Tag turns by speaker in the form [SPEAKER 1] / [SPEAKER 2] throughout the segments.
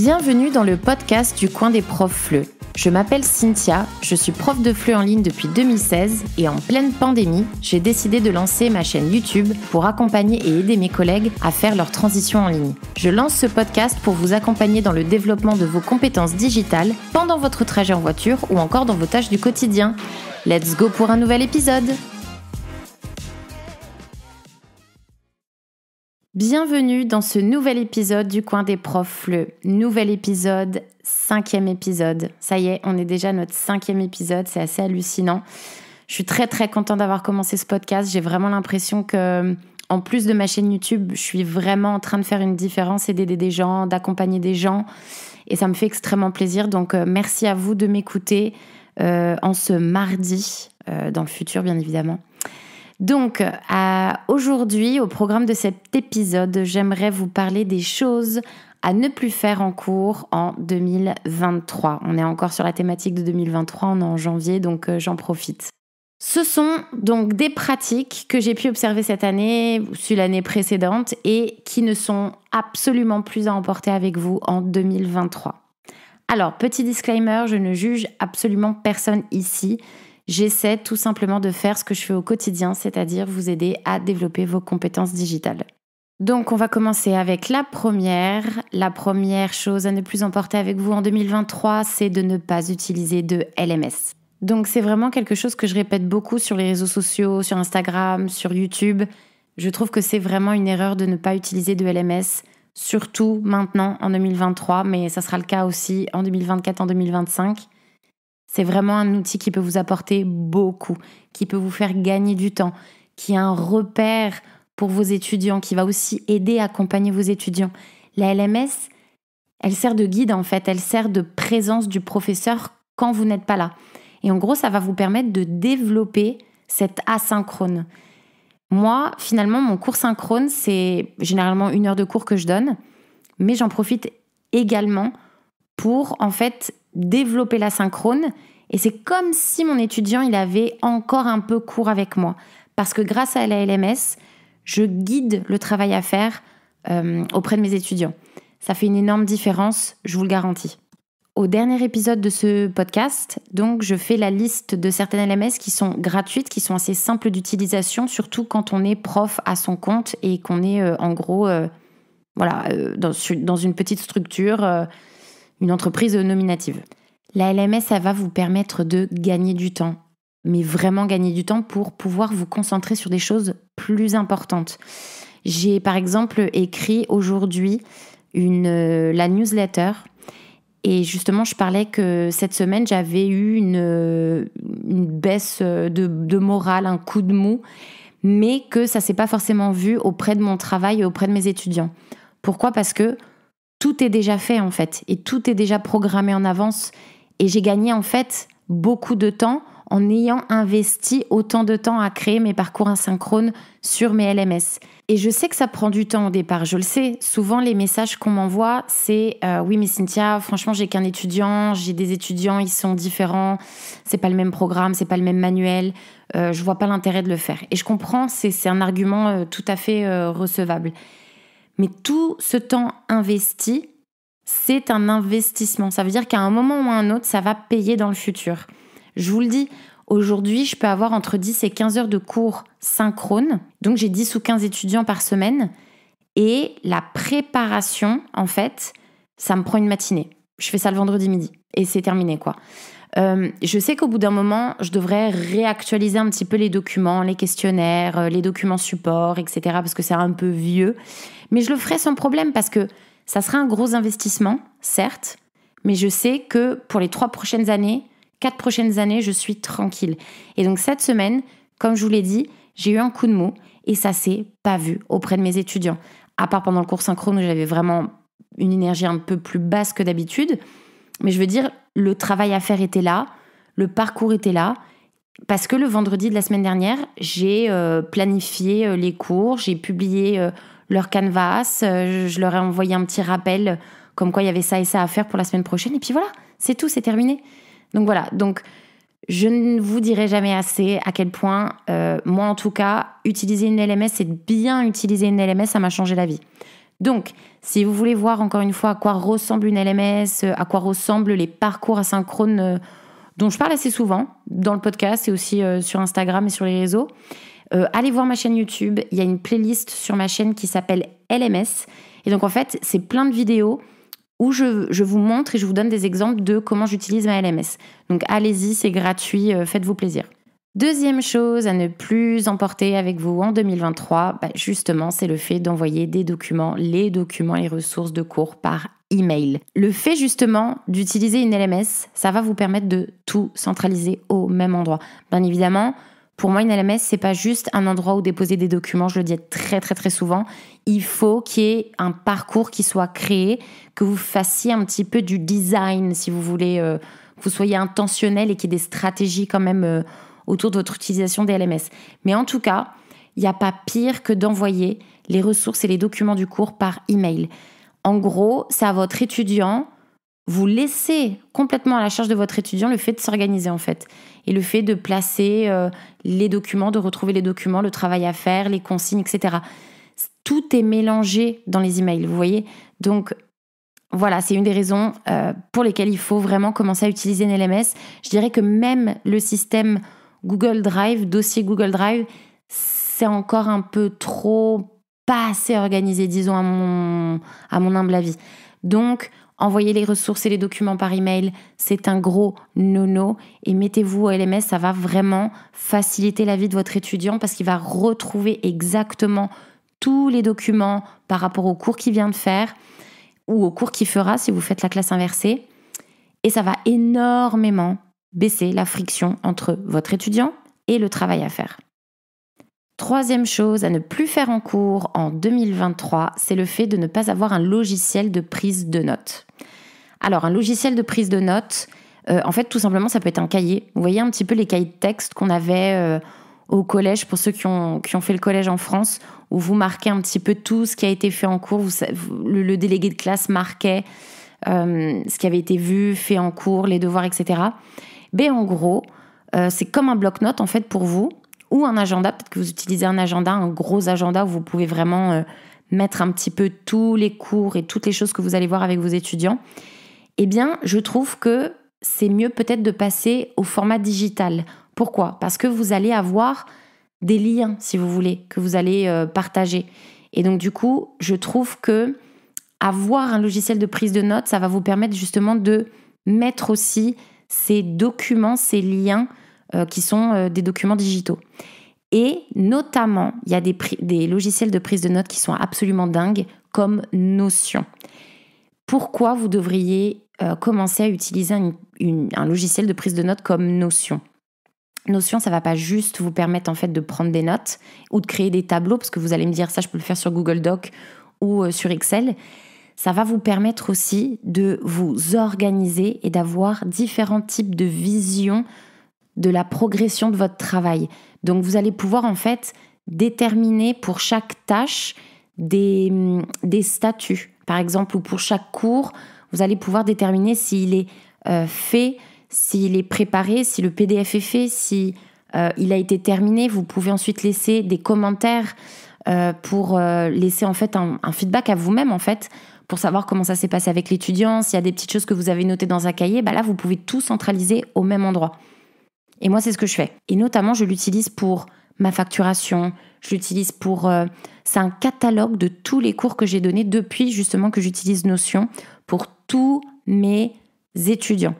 [SPEAKER 1] Bienvenue dans le podcast du coin des profs FLE. Je m'appelle Cynthia, je suis prof de FLE en ligne depuis 2016 et en pleine pandémie, j'ai décidé de lancer ma chaîne YouTube pour accompagner et aider mes collègues à faire leur transition en ligne. Je lance ce podcast pour vous accompagner dans le développement de vos compétences digitales pendant votre trajet en voiture ou encore dans vos tâches du quotidien. Let's go pour un nouvel épisode! Bienvenue dans ce nouvel épisode du coin des profs FLE. Nouvel épisode, 5e épisode. Ça y est, on est déjà à notre 5e épisode, c'est assez hallucinant. Je suis très contente d'avoir commencé ce podcast. J'ai vraiment l'impression que, en plus de ma chaîne YouTube, je suis vraiment en train de faire une différence et d'aider des gens, d'accompagner des gens. Et ça me fait extrêmement plaisir. Donc merci à vous de m'écouter en ce mardi, dans le futur bien évidemment. Donc, aujourd'hui, au programme de cet épisode, j'aimerais vous parler des choses à ne plus faire en cours en 2023. On est encore sur la thématique de 2023, on est en janvier, donc j'en profite. Ce sont donc des pratiques que j'ai pu observer cette année, ou l'année précédente, et qui ne sont absolument plus à emporter avec vous en 2023. Alors, petit disclaimer, je ne juge absolument personne ici. J'essaie tout simplement de faire ce que je fais au quotidien, c'est-à-dire vous aider à développer vos compétences digitales. Donc, on va commencer avec la première. La première chose à ne plus emporter avec vous en 2023, c'est de ne pas utiliser de LMS. Donc, c'est vraiment quelque chose que je répète beaucoup sur les réseaux sociaux, sur Instagram, sur YouTube. Je trouve que c'est vraiment une erreur de ne pas utiliser de LMS, surtout maintenant en 2023, mais ça sera le cas aussi en 2024, en 2025. C'est vraiment un outil qui peut vous apporter beaucoup, qui peut vous faire gagner du temps, qui est un repère pour vos étudiants, qui va aussi aider à accompagner vos étudiants. La LMS, elle sert de guide en fait, elle sert de présence du professeur quand vous n'êtes pas là. Et en gros, ça va vous permettre de développer cet asynchrone. Moi, finalement, mon cours synchrone, c'est généralement 1 heure de cours que je donne, mais j'en profite également pour en fait développer l'asynchrone, et c'est comme si mon étudiant il avait encore un peu cours avec moi, parce que grâce à la LMS, je guide le travail à faire auprès de mes étudiants. Ça fait une énorme différence, je vous le garantis. Au dernier épisode de ce podcast, donc, je fais la liste de certaines LMS qui sont gratuites, qui sont assez simples d'utilisation, surtout quand on est prof à son compte et qu'on est en gros dans une petite structure, une entreprise nominative. La LMS, ça va vous permettre de gagner du temps, mais vraiment gagner du temps pour pouvoir vous concentrer sur des choses plus importantes. J'ai par exemple écrit aujourd'hui la newsletter, et justement je parlais que cette semaine j'avais eu une baisse de morale, un coup de mou, mais que ça s'est pas forcément vu auprès de mon travail et auprès de mes étudiants. Pourquoi ? Parce que tout est déjà fait en fait, et tout est déjà programmé en avance. Et j'ai gagné en fait beaucoup de temps en ayant investi autant de temps à créer mes parcours asynchrones sur mes LMS. Et je sais que ça prend du temps au départ, je le sais. Souvent, les messages qu'on m'envoie, c'est « Oui, mais Cynthia, franchement, j'ai qu'un étudiant, j'ai des étudiants, ils sont différents, c'est pas le même programme, c'est pas le même manuel, je vois pas l'intérêt de le faire. » Et je comprends, c'est un argument tout à fait recevable. Mais tout ce temps investi, c'est un investissement. Ça veut dire qu'à un moment ou à un autre, ça va payer dans le futur. Je vous le dis, aujourd'hui, je peux avoir entre 10 et 15 heures de cours synchrone. Donc, j'ai 10 ou 15 étudiants par semaine. Et la préparation, en fait, ça me prend une matinée. Je fais ça le vendredi midi. Et c'est terminé, quoi. Je sais qu'au bout d'un moment, je devrais réactualiser un petit peu les documents, les questionnaires, les documents support, etc. parce que c'est un peu vieux. Mais je le ferai sans problème parce que ça sera un gros investissement, certes, mais je sais que pour les 4 prochaines années, je suis tranquille. Et donc cette semaine, comme je vous l'ai dit, j'ai eu un coup de mou et ça s'est pas vu auprès de mes étudiants. À part pendant le cours synchrone où j'avais vraiment une énergie un peu plus basse que d'habitude. Mais je veux dire, le travail à faire était là, le parcours était là, parce que le vendredi de la semaine dernière, j'ai planifié les cours, j'ai publié leur canvas, je leur ai envoyé un petit rappel comme quoi il y avait ça et ça à faire pour la semaine prochaine, et puis voilà, c'est tout, c'est terminé. Donc voilà, je ne vous dirai jamais assez à quel point, moi en tout cas, utiliser une LMS, c'est bien utiliser une LMS, ça m'a changé la vie. Donc, si vous voulez voir encore une fois à quoi ressemble une LMS, à quoi ressemblent les parcours asynchrones dont je parle assez souvent dans le podcast et aussi sur Instagram et sur les réseaux, allez voir ma chaîne YouTube. Il y a une playlist sur ma chaîne qui s'appelle LMS. Et donc, en fait, c'est plein de vidéos où je vous montre et je vous donne des exemples de comment j'utilise ma LMS. Donc, allez-y, c'est gratuit, faites-vous plaisir. Deuxième chose à ne plus emporter avec vous en 2023, justement, c'est le fait d'envoyer des documents, les ressources de cours par email. Le fait justement d'utiliser une LMS, ça va vous permettre de tout centraliser au même endroit. Bien évidemment, pour moi, une LMS, c'est pas juste un endroit où déposer des documents, je le dis très très très souvent. Il faut qu'il y ait un parcours qui soit créé, que vous fassiez un petit peu du design, si vous voulez, que vous soyez intentionnel et qu'il y ait des stratégies quand même autour de votre utilisation des LMS. Mais en tout cas, il n'y a pas pire que d'envoyer les ressources et les documents du cours par email. En gros, c'est à votre étudiant, vous laissez complètement à la charge de votre étudiant le fait de s'organiser en fait. Et le fait de placer les documents, de retrouver les documents, le travail à faire, les consignes, etc. Tout est mélangé dans les emails, vous voyez. Donc, voilà, c'est une des raisons pour lesquelles il faut vraiment commencer à utiliser une LMS. Je dirais que même le système Google Drive, dossier Google Drive, c'est encore un peu trop pas assez organisé, disons, à mon humble avis. Donc, envoyer les ressources et les documents par email, c'est un gros no-no. Et mettez-vous au LMS, ça va vraiment faciliter la vie de votre étudiant parce qu'il va retrouver exactement tous les documents par rapport au cours qu'il vient de faire ou au cours qu'il fera si vous faites la classe inversée. Et ça va énormément baisser la friction entre votre étudiant et le travail à faire. Troisième chose à ne plus faire en cours en 2023, c'est le fait de ne pas avoir un logiciel de prise de notes. Alors, un logiciel de prise de notes, en fait, tout simplement, ça peut être un cahier. Vous voyez un petit peu les cahiers de texte qu'on avait au collège, pour ceux qui ont fait le collège en France, où vous marquez un petit peu tout ce qui a été fait en cours. Le délégué de classe marquait ce qui avait été vu, fait en cours, les devoirs, etc. En gros, c'est comme un bloc-notes en fait pour vous, ou un agenda. Peut-être que vous utilisez un agenda, un gros agenda où vous pouvez vraiment mettre un petit peu tous les cours et toutes les choses que vous allez voir avec vos étudiants. Je trouve que c'est mieux peut-être de passer au format digital. Pourquoi ? Parce que vous allez avoir des liens, si vous voulez, que vous allez partager. Et donc du coup, je trouve que avoir un logiciel de prise de notes, ça va vous permettre justement de mettre aussi ces documents, ces liens qui sont des documents digitaux. Et notamment, il y a des logiciels de prise de notes qui sont absolument dingues, comme Notion. Pourquoi vous devriez commencer à utiliser un logiciel de prise de notes comme Notion ? Notion, ça ne va pas juste vous permettre en fait de prendre des notes ou de créer des tableaux, parce que vous allez me dire ça, je peux le faire sur Google Doc ou sur Excel. Ça va vous permettre aussi de vous organiser et d'avoir différents types de visions de la progression de votre travail. Donc, vous allez pouvoir en fait déterminer pour chaque tâche des statuts. Par exemple, ou pour chaque cours, vous allez pouvoir déterminer s'il est fait, s'il est préparé, si le PDF est fait, si il a été terminé. Vous pouvez ensuite laisser des commentaires pour laisser en fait un feedback à vous-même en fait, pour savoir comment ça s'est passé avec l'étudiant. S'il y a des petites choses que vous avez notées dans un cahier, là, vous pouvez tout centraliser au même endroit. Et moi, c'est ce que je fais. Et notamment, je l'utilise pour ma facturation. Je l'utilise pour... c'est un catalogue de tous les cours que j'ai donnés depuis justement que j'utilise Notion pour tous mes étudiants.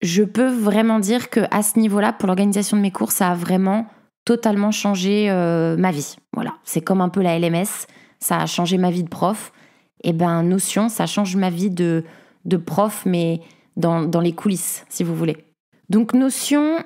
[SPEAKER 1] Je peux vraiment dire qu'à ce niveau-là, pour l'organisation de mes cours, ça a vraiment totalement changé ma vie. Voilà, c'est comme un peu la LMS. Ça a changé ma vie de prof. Notion, ça change ma vie de prof, mais dans les coulisses, si vous voulez. Donc Notion,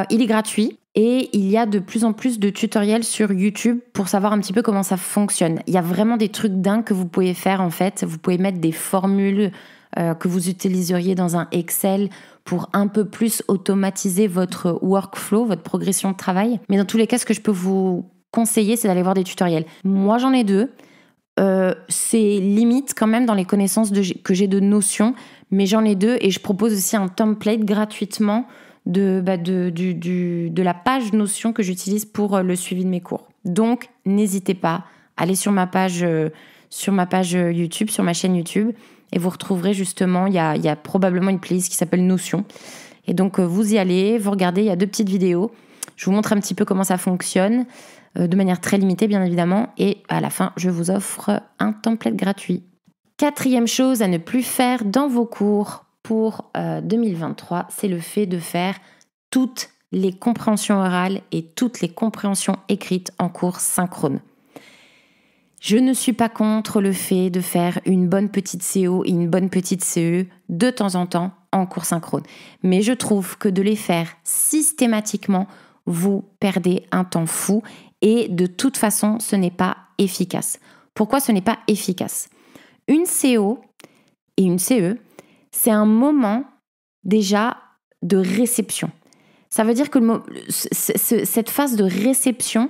[SPEAKER 1] il est gratuit et il y a de plus en plus de tutoriels sur YouTube pour savoir un petit peu comment ça fonctionne. Il y a vraiment des trucs dingues que vous pouvez faire en fait. Vous pouvez mettre des formules que vous utiliseriez dans un Excel pour un peu plus automatiser votre workflow, votre progression de travail. Mais dans tous les cas, ce que je peux vous conseiller, c'est d'aller voir des tutoriels. Moi, j'en ai 2. C'est limite quand même dans les connaissances que j'ai de Notion, mais j'en ai 2 et je propose aussi un template gratuitement de la page Notion que j'utilise pour le suivi de mes cours. Donc, n'hésitez pas, allez sur ma page sur ma page YouTube, sur ma chaîne YouTube. Et vous retrouverez justement, il y a probablement une playlist qui s'appelle Notion. Et donc, vous y allez, vous regardez, il y a 2 petites vidéos. Je vous montre un petit peu comment ça fonctionne, de manière très limitée, bien évidemment. Et à la fin, je vous offre un template gratuit. 4e chose à ne plus faire dans vos cours pour 2023, c'est le fait de faire toutes les compréhensions orales et toutes les compréhensions écrites en cours synchrone. Je ne suis pas contre le fait de faire une bonne petite CO et une bonne petite CE de temps en temps en cours synchrone. Mais je trouve que de les faire systématiquement, vous perdez un temps fou et de toute façon, ce n'est pas efficace. Pourquoi ce n'est pas efficace ? Une CO et une CE, c'est un moment déjà de réception. Ça veut dire que cette phase de réception,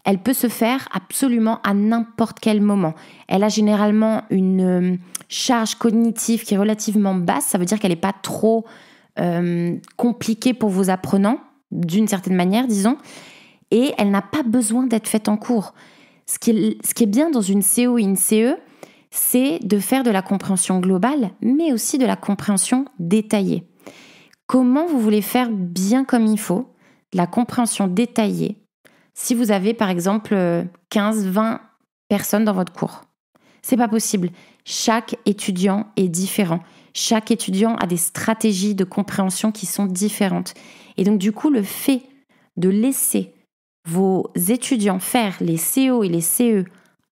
[SPEAKER 1] elle peut se faire absolument à n'importe quel moment. Elle a généralement une charge cognitive qui est relativement basse. Ça veut dire qu'elle n'est pas trop compliquée pour vos apprenants, d'une certaine manière, disons. Et elle n'a pas besoin d'être faite en cours. Ce qui est bien dans une CO et une CE, c'est de faire de la compréhension globale, mais aussi de la compréhension détaillée. Comment vous voulez faire bien comme il faut de la compréhension détaillée si vous avez par exemple 15-20 personnes dans votre cours? C'est pas possible. Chaque étudiant est différent. Chaque étudiant a des stratégies de compréhension qui sont différentes. Et donc du coup, le fait de laisser vos étudiants faire les CO et les CE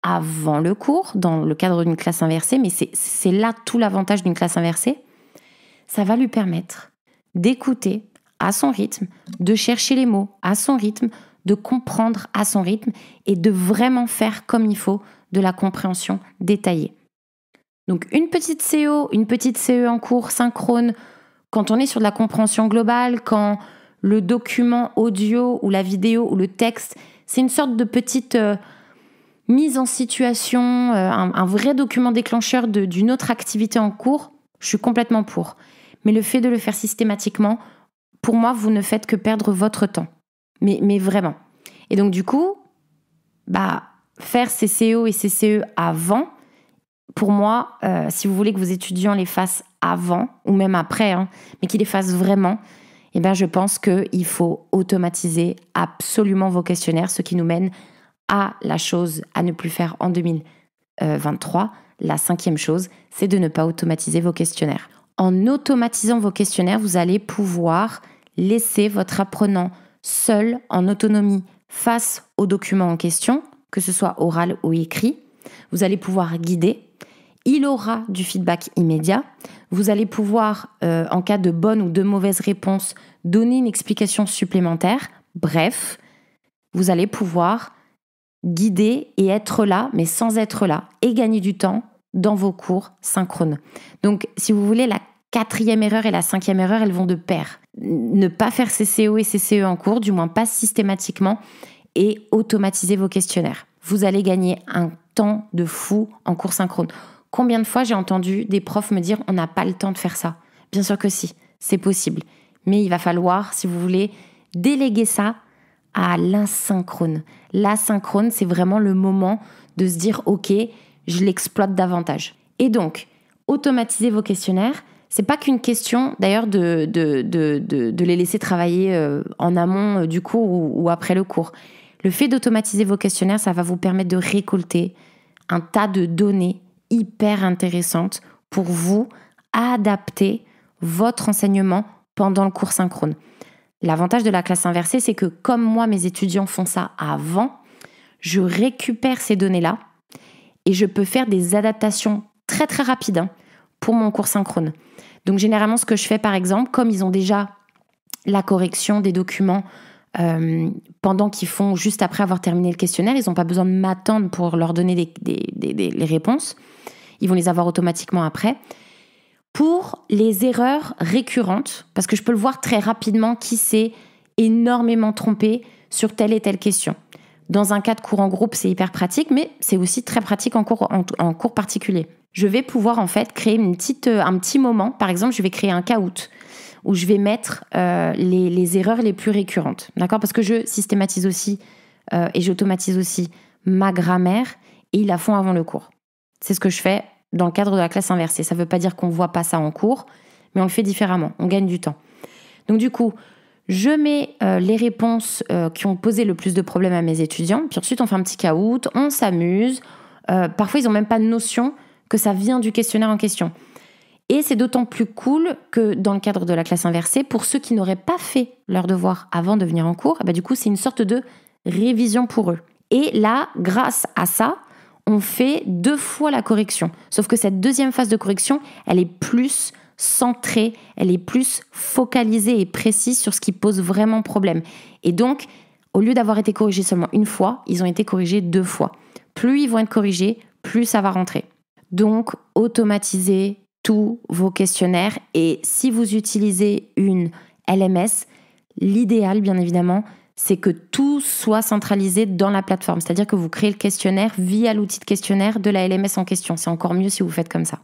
[SPEAKER 1] avant le cours, dans le cadre d'une classe inversée, mais c'est là tout l'avantage d'une classe inversée, ça va lui permettre d'écouter à son rythme, de chercher les mots à son rythme, de comprendre à son rythme et de vraiment faire comme il faut de la compréhension détaillée. Donc une petite CO, une petite CE en cours synchrone, quand on est sur de la compréhension globale, quand le document audio ou la vidéo ou le texte, c'est une sorte de petite mise en situation, un vrai document déclencheur d'une autre activité en cours, je suis complètement pour. Mais le fait de le faire systématiquement, pour moi, vous ne faites que perdre votre temps. Mais vraiment. Et donc du coup, faire ces CO et ces CE avant, pour moi, si vous voulez que vos étudiants les fassent avant, ou même après, mais qu'ils les fassent vraiment, je pense qu'il faut automatiser absolument vos questionnaires, ce qui nous mène à la chose à ne plus faire en 2023. La 5e chose, c'est de ne pas automatiser vos questionnaires. En automatisant vos questionnaires, vous allez pouvoir laisser votre apprenant seul, en autonomie, face au document en question, que ce soit oral ou écrit. Vous allez pouvoir guider. Il aura du feedback immédiat. Vous allez pouvoir, en cas de bonne ou de mauvaise réponse, donner une explication supplémentaire. Bref, vous allez pouvoir guider et être là, mais sans être là, et gagner du temps dans vos cours synchrones. Donc, si vous voulez, la 4e erreur et la 5e erreur, elles vont de pair. Ne pas faire ces CO et ces CE en cours, du moins pas systématiquement, et automatiser vos questionnaires. Vous allez gagner un temps de fou en cours synchrone. Combien de fois j'ai entendu des profs me dire « on n'a pas le temps de faire ça ». Bien sûr que si, c'est possible. Mais il va falloir, si vous voulez, déléguer ça à l'asynchrone. L'asynchrone, c'est vraiment le moment de se dire « ok, je l'exploite davantage ». Et donc, automatiser vos questionnaires, c'est pas qu'une question d'ailleurs de les laisser travailler en amont du cours ou après le cours. Le fait d'automatiser vos questionnaires, ça va vous permettre de récolter un tas de données hyper intéressantes pour vous adapter votre enseignement pendant le cours synchrone. L'avantage de la classe inversée, c'est que comme moi, mes étudiants font ça avant, je récupère ces données-là et je peux faire des adaptations très très rapides pour mon cours synchrone. Donc généralement, ce que je fais par exemple, comme ils ont déjà la correction des documents pendant qu'ils font, juste après avoir terminé le questionnaire, ils n'ont pas besoin de m'attendre pour leur donner les réponses. Ils vont les avoir automatiquement après. Pour les erreurs récurrentes, parce que je peux le voir très rapidement qui s'est énormément trompé sur telle et telle question. Dans un cas de cours en groupe, c'est hyper pratique, mais c'est aussi très pratique en cours particulier. Je vais pouvoir en fait créer un petit moment. Par exemple, je vais créer un caout où je vais mettre les erreurs les plus récurrentes. D'accord ? Parce que je systématise aussi et j'automatise aussi ma grammaire et ils la font avant le cours. C'est ce que je fais dans le cadre de la classe inversée. Ça ne veut pas dire qu'on ne voit pas ça en cours, mais on le fait différemment, on gagne du temps. Donc du coup, je mets les réponses qui ont posé le plus de problèmes à mes étudiants, puis ensuite on fait un petit caout, on s'amuse. Parfois, ils n'ont même pas de notion que ça vient du questionnaire en question. Et c'est d'autant plus cool que dans le cadre de la classe inversée, pour ceux qui n'auraient pas fait leur devoir avant de venir en cours, du coup, c'est une sorte de révision pour eux. Et là, grâce à ça, on fait 2 fois la correction. Sauf que cette deuxième phase de correction, elle est plus centrée, elle est plus focalisée et précise sur ce qui pose vraiment problème. Et donc, au lieu d'avoir été corrigés seulement une fois, ils ont été corrigés 2 fois. Plus ils vont être corrigés, plus ça va rentrer. Donc, automatisez tous vos questionnaires. Et si vous utilisez une LMS, l'idéal, bien évidemment, c'est que tout soit centralisé dans la plateforme. C'est-à-dire que vous créez le questionnaire via l'outil de questionnaire de la LMS en question. C'est encore mieux si vous faites comme ça.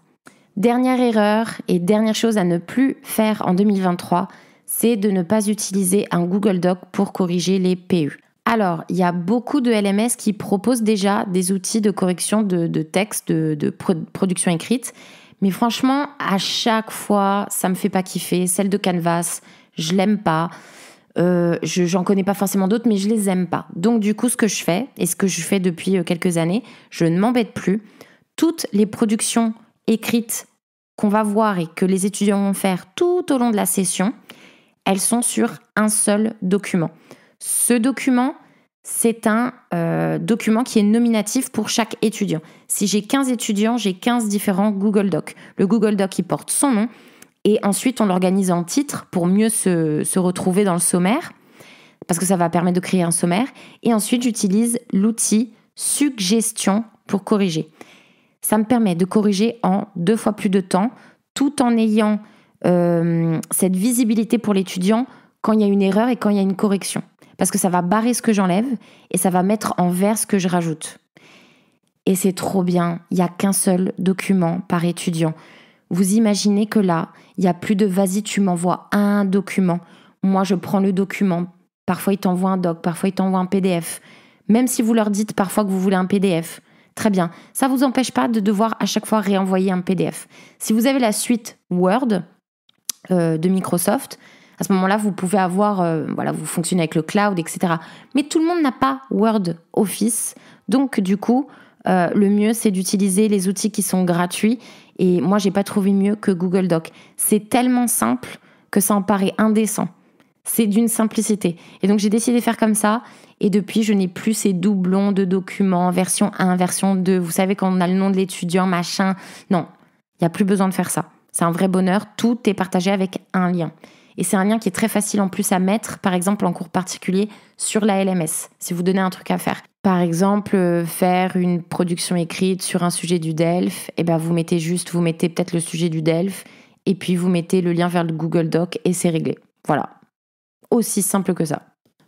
[SPEAKER 1] Dernière erreur et dernière chose à ne plus faire en 2023, c'est de ne pas utiliser un Google Doc pour corriger les PU. Alors, il y a beaucoup de LMS qui proposent déjà des outils de correction de texte, de production écrite. Mais franchement, à chaque fois, ça me fait pas kiffer. Celle de Canvas, je l'aime pas. J'en connais pas forcément d'autres, mais je les aime pas. Donc du coup, ce que je fais, et ce que je fais depuis quelques années, je ne m'embête plus. Toutes les productions écrites qu'on va voir et que les étudiants vont faire tout au long de la session, elles sont sur un seul document. Ce document, c'est un document qui est nominatif pour chaque étudiant. Si j'ai 15 étudiants, j'ai 15 différents Google Docs. Le Google Doc, il porte son nom. Et ensuite, on l'organise en titres pour mieux se retrouver dans le sommaire, parce que ça va permettre de créer un sommaire. Et ensuite, j'utilise l'outil suggestion pour corriger. Ça me permet de corriger en 2 fois plus de temps, tout en ayant cette visibilité pour l'étudiant quand il y a une erreur et quand il y a une correction. Parce que ça va barrer ce que j'enlève et ça va mettre en vert ce que je rajoute. Et c'est trop bien, il n'y a qu'un seul document par étudiant. Vous imaginez que là, il n'y a plus de « vas-y, tu m'envoies un document ». Moi, je prends le document. Parfois, ils t'envoient un doc, parfois, ils t'envoient un PDF. Même si vous leur dites parfois que vous voulez un PDF, très bien. Ça ne vous empêche pas de devoir à chaque fois réenvoyer un PDF. Si vous avez la suite Word de Microsoft, à ce moment-là, vous pouvez avoir, vous fonctionnez avec le cloud, etc. Mais tout le monde n'a pas Word Office. Donc, du coup, le mieux, c'est d'utiliser les outils qui sont gratuits. Et moi, j'ai pas trouvé mieux que Google Doc. C'est tellement simple que ça en paraît indécent. C'est d'une simplicité. Et donc, j'ai décidé de faire comme ça. Et depuis, je n'ai plus ces doublons de documents, version 1, version 2. Vous savez, quand on a le nom de l'étudiant, machin. Non, il n'y a plus besoin de faire ça. C'est un vrai bonheur. Tout est partagé avec un lien. Et c'est un lien qui est très facile en plus à mettre, par exemple, en cours particulier sur la LMS, si vous donnez un truc à faire. Par exemple, faire une production écrite sur un sujet du DELF, vous mettez peut-être le sujet du DELF, et puis vous mettez le lien vers le Google Doc, et c'est réglé. Voilà. Aussi simple que ça.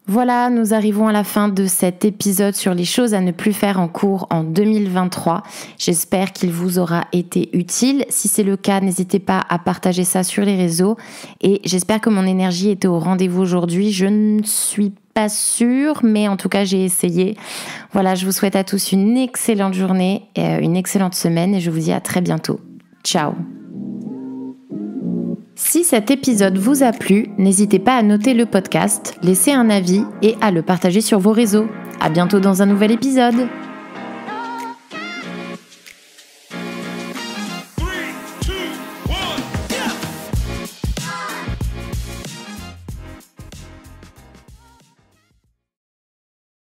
[SPEAKER 1] Voilà, nous arrivons à la fin de cet épisode sur les choses à ne plus faire en cours en 2023. J'espère qu'il vous aura été utile. Si c'est le cas, n'hésitez pas à partager ça sur les réseaux. Et j'espère que mon énergie était au rendez-vous aujourd'hui. Je ne suis pas sûre, mais en tout cas, j'ai essayé. Voilà, je vous souhaite à tous une excellente journée, une excellente semaine et je vous dis à très bientôt. Ciao! Si cet épisode vous a plu, n'hésitez pas à noter le podcast, laisser un avis et à le partager sur vos réseaux. À bientôt dans un nouvel épisode.